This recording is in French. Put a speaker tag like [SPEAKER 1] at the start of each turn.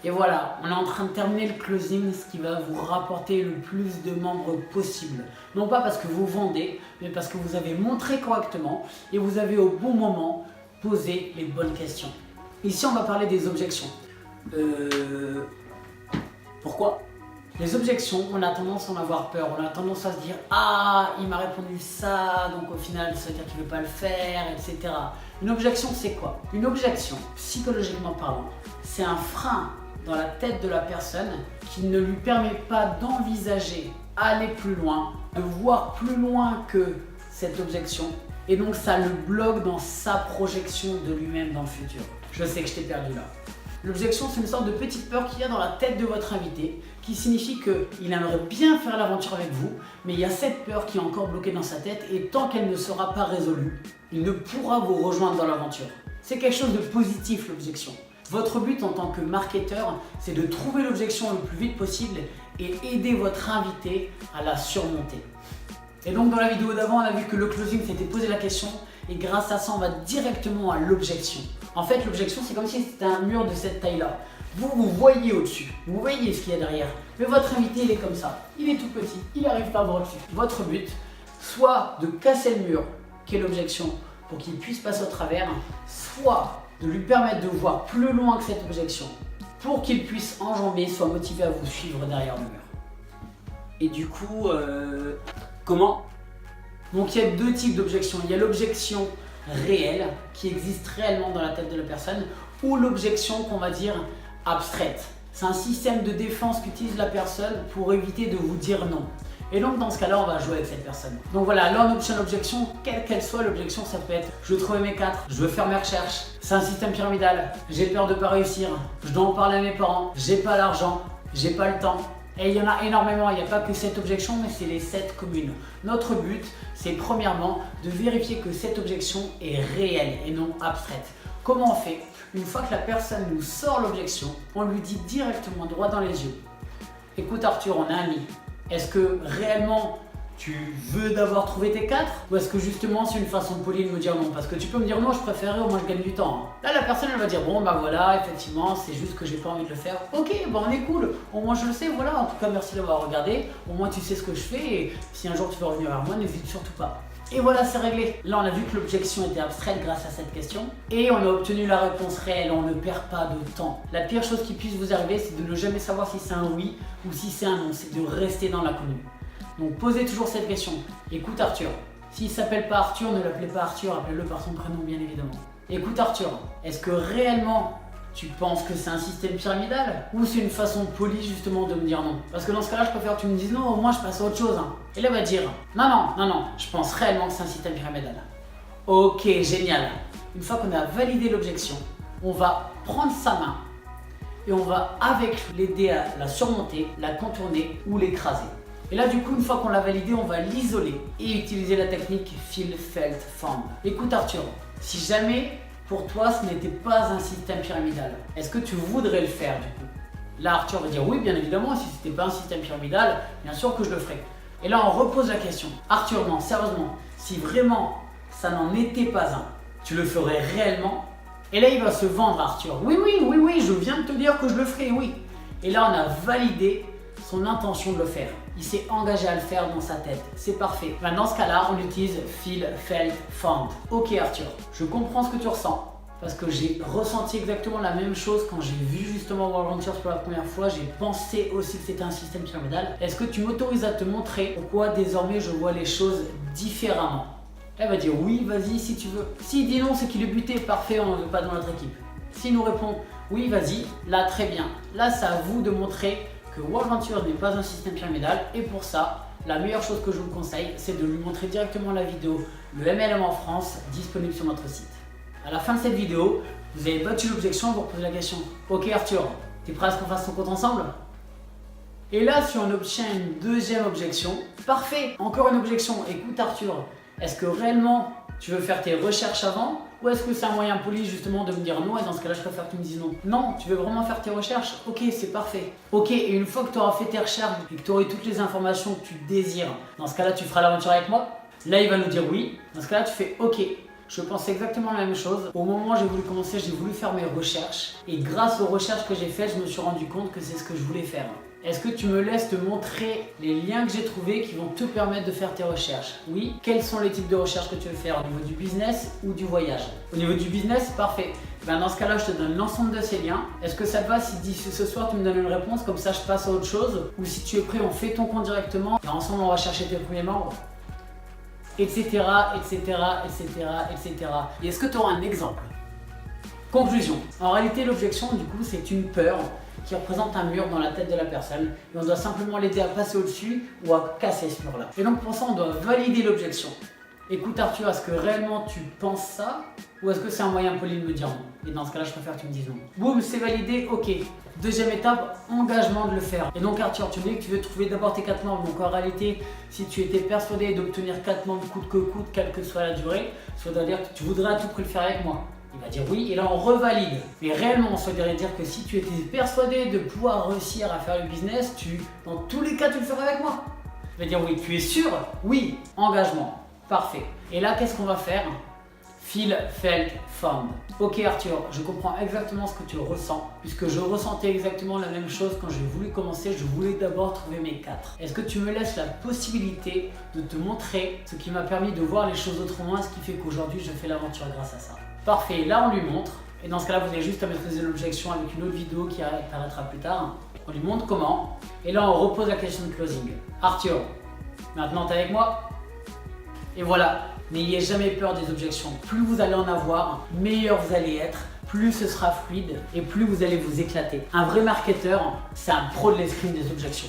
[SPEAKER 1] Et voilà, on est en train de terminer le closing, ce qui va vous rapporter le plus de membres possible. Non pas parce que vous vendez, mais parce que vous avez montré correctement et vous avez au bon moment posé les bonnes questions. Ici, on va parler des objections. Pourquoi ? Les objections, on a tendance à en avoir peur, on a tendance à se dire « Ah, il m'a répondu ça, donc au final, ça veut dire qu'il ne veut pas le faire, etc. » Une objection, c'est quoi ? Une objection, psychologiquement parlant, c'est un frein dans la tête de la personne qui ne lui permet pas d'envisager aller plus loin, de voir plus loin que cette objection, et donc ça le bloque dans sa projection de lui-même dans le futur. Je sais que je t'ai perdu là. L'objection, c'est une sorte de petite peur qu'il y a dans la tête de votre invité, qui signifie qu'il aimerait bien faire l'aventure avec vous, mais il y a cette peur qui est encore bloquée dans sa tête, et tant qu'elle ne sera pas résolue, il ne pourra vous rejoindre dans l'aventure. C'est quelque chose de positif, l'objection. Votre but en tant que marketeur, c'est de trouver l'objection le plus vite possible et aider votre invité à la surmonter. Et donc dans la vidéo d'avant, on a vu que le closing s'était posé la question, et grâce à ça, on va directement à l'objection. En fait, l'objection, c'est comme si c'était un mur de cette taille-là. Vous voyez au-dessus, vous voyez ce qu'il y a derrière. Mais votre invité, il est comme ça. Il est tout petit, il n'arrive pas à voir au-dessus. Votre but, soit de casser le mur, qui est l'objection, pour qu'il puisse passer au travers, soit de lui permettre de voir plus loin que cette objection, pour qu'il puisse enjamber, soit motivé à vous suivre derrière le mur. Et du coup, comment ? Donc il y a deux types d'objections. Il y a l'objection réelle, qui existe réellement dans la tête de la personne, ou l'objection qu'on va dire abstraite. C'est un système de défense qu'utilise la personne pour éviter de vous dire non. Et donc dans ce cas-là, on va jouer avec cette personne. Donc voilà, l'objection, quelle qu'elle soit, l'objection ça peut être je veux trouver mes 4, je veux faire mes recherches, c'est un système pyramidal, j'ai peur de ne pas réussir, je dois en parler à mes parents, j'ai pas l'argent, j'ai pas le temps. Et il y en a énormément, il n'y a pas que cette objection, mais c'est les 7 communes. Notre but, c'est premièrement de vérifier que cette objection est réelle et non abstraite. Comment on fait ? Une fois que la personne nous sort l'objection, on lui dit directement droit dans les yeux. Écoute Arthur, on est amis. Est-ce que réellement tu veux d'abord trouver tes 4 ou est-ce que justement c'est une façon polie de me dire non? Parce que tu peux me dire non, je préférerais, au moins je gagne du temps. Là la personne elle va dire bon bah voilà, effectivement c'est juste que j'ai pas envie de le faire. Ok, bon on est cool, au moins je le sais, voilà, en tout cas merci d'avoir regardé, au moins tu sais ce que je fais et si un jour tu veux revenir vers moi, n'hésite surtout pas. Et voilà, c'est réglé. Là, on a vu que l'objection était abstraite grâce à cette question et on a obtenu la réponse réelle, on ne perd pas de temps. La pire chose qui puisse vous arriver, c'est de ne jamais savoir si c'est un oui ou si c'est un non, c'est de rester dans l'inconnu. Donc posez toujours cette question. Écoute Arthur, s'il ne s'appelle pas Arthur, ne l'appelez pas Arthur, appelez-le par son prénom bien évidemment. Écoute Arthur, est-ce que réellement tu penses que c'est un système pyramidal ou c'est une façon polie justement de me dire non? Parce que dans ce cas-là, je préfère que tu me dises non, au moins je passe à autre chose. Et là, il va dire non, je pense réellement que c'est un système pyramidal. Ok, génial. Une fois qu'on a validé l'objection, on va prendre sa main et on va avec l'aider à la surmonter, la contourner ou l'écraser. Et là, du coup, une fois qu'on l'a validé, on va l'isoler et utiliser la technique Feel, Felt, Found. Écoute Arthur, si jamais pour toi ce n'était pas un système pyramidal, est-ce que tu voudrais le faire du coup? Là, Arthur va dire oui, bien évidemment, si c'était pas un système pyramidal, bien sûr que je le ferais. Et là, on repose la question. Arthur, non, sérieusement, si vraiment ça n'en était pas un, tu le ferais réellement? Et là, il va se vendre Arthur. Oui, je viens de te dire que je le ferais, oui. Et là, on a validé son intention de le faire. Il s'est engagé à le faire dans sa tête. C'est parfait. Ben, dans ce cas-là, on utilise Feel, Felt, Found. Ok Arthur, je comprends ce que tu ressens. Parce que j'ai ressenti exactement la même chose quand j'ai vu justement World Ventures pour la première fois. J'ai pensé aussi que c'était un système pyramidal. Est-ce que tu m'autorises à te montrer pourquoi désormais je vois les choses différemment? Elle va dire oui, vas-y si tu veux. S'il dit non, c'est qu'il est buté. Parfait, on ne veut pas dans notre équipe. S'il nous répond oui, vas-y, là très bien. Là, c'est à vous de montrer que World Ventures n'est pas un système pyramidal et pour ça, la meilleure chose que je vous conseille, c'est de lui montrer directement la vidéo, le MLM en France, disponible sur notre site. À la fin de cette vidéo, vous avez battu l'objection, vous reposez la question. Ok Arthur, t'es prêt à ce qu'on fasse son compte ensemble? Et là, si on obtient une deuxième objection, parfait, encore une objection. Écoute Arthur, est-ce que réellement tu veux faire tes recherches avant? Ou est-ce que c'est un moyen poli justement de me dire non et dans ce cas-là je préfère que tu me dises non? Non, tu veux vraiment faire tes recherches? Ok, c'est parfait. Ok, et une fois que tu auras fait tes recherches et que tu auras eu toutes les informations que tu désires, dans ce cas-là tu feras l'aventure avec moi? Là il va nous dire oui. Dans ce cas-là tu fais ok. Je pensais exactement la même chose. Au moment où j'ai voulu commencer, j'ai voulu faire mes recherches. Et grâce aux recherches que j'ai faites, je me suis rendu compte que c'est ce que je voulais faire. Est-ce que tu me laisses te montrer les liens que j'ai trouvés qui vont te permettre de faire tes recherches? Oui. Quels sont les types de recherches que tu veux faire au niveau du business ou du voyage? Au niveau du business, parfait. Ben dans ce cas-là, je te donne l'ensemble de ces liens. Est-ce que ça te va si d'ici ce soir tu me donnes une réponse, comme ça je passe à autre chose? Ou si tu es prêt, on fait ton compte directement et ensemble on va chercher tes premiers membres? Etc, etc, etc, etc. Et est-ce que tu auras un exemple? Conclusion. En réalité, l'objection, du coup, c'est une peur qui représente un mur dans la tête de la personne et on doit simplement l'aider à passer au-dessus ou à casser ce mur-là. Et donc pour ça, on doit valider l'objection. Écoute Arthur, est-ce que réellement tu penses ça ou est-ce que c'est un moyen poli de me dire non? Et dans ce cas-là, je préfère que tu me dises non. Boum, c'est validé, ok. Deuxième étape, engagement de le faire. Et donc Arthur, tu me dis que tu veux trouver d'abord tes 4 membres. Donc en réalité, si tu étais persuadé d'obtenir 4 membres coûte que coûte, quelle que soit la durée, ça veut dire que tu voudrais à tout prix le faire avec moi. Il va dire oui et là on revalide. Mais réellement, ça veut dire que si tu étais persuadé de pouvoir réussir à faire le business, dans tous les cas, tu le ferais avec moi. Il va dire oui, tu es sûr? Oui, engagement. Parfait. Et là, qu'est-ce qu'on va faire? Feel, felt, found. Ok Arthur, je comprends exactement ce que tu ressens, puisque je ressentais exactement la même chose quand j'ai voulu commencer. Je voulais d'abord trouver mes 4. Est-ce que tu me laisses la possibilité de te montrer ce qui m'a permis de voir les choses autrement, ce qui fait qu'aujourd'hui je fais l'aventure grâce à ça? Parfait, là on lui montre. Et dans ce cas-là, vous avez juste à maîtriser l'objection avec une autre vidéo qui apparaîtra plus tard. On lui montre comment. Et là on repose la question de closing. Arthur, maintenant t'es avec moi? Et voilà, n'ayez jamais peur des objections. Plus vous allez en avoir, meilleur vous allez être, plus ce sera fluide et plus vous allez vous éclater. Un vrai marketeur, c'est un pro de l'escrime des objections.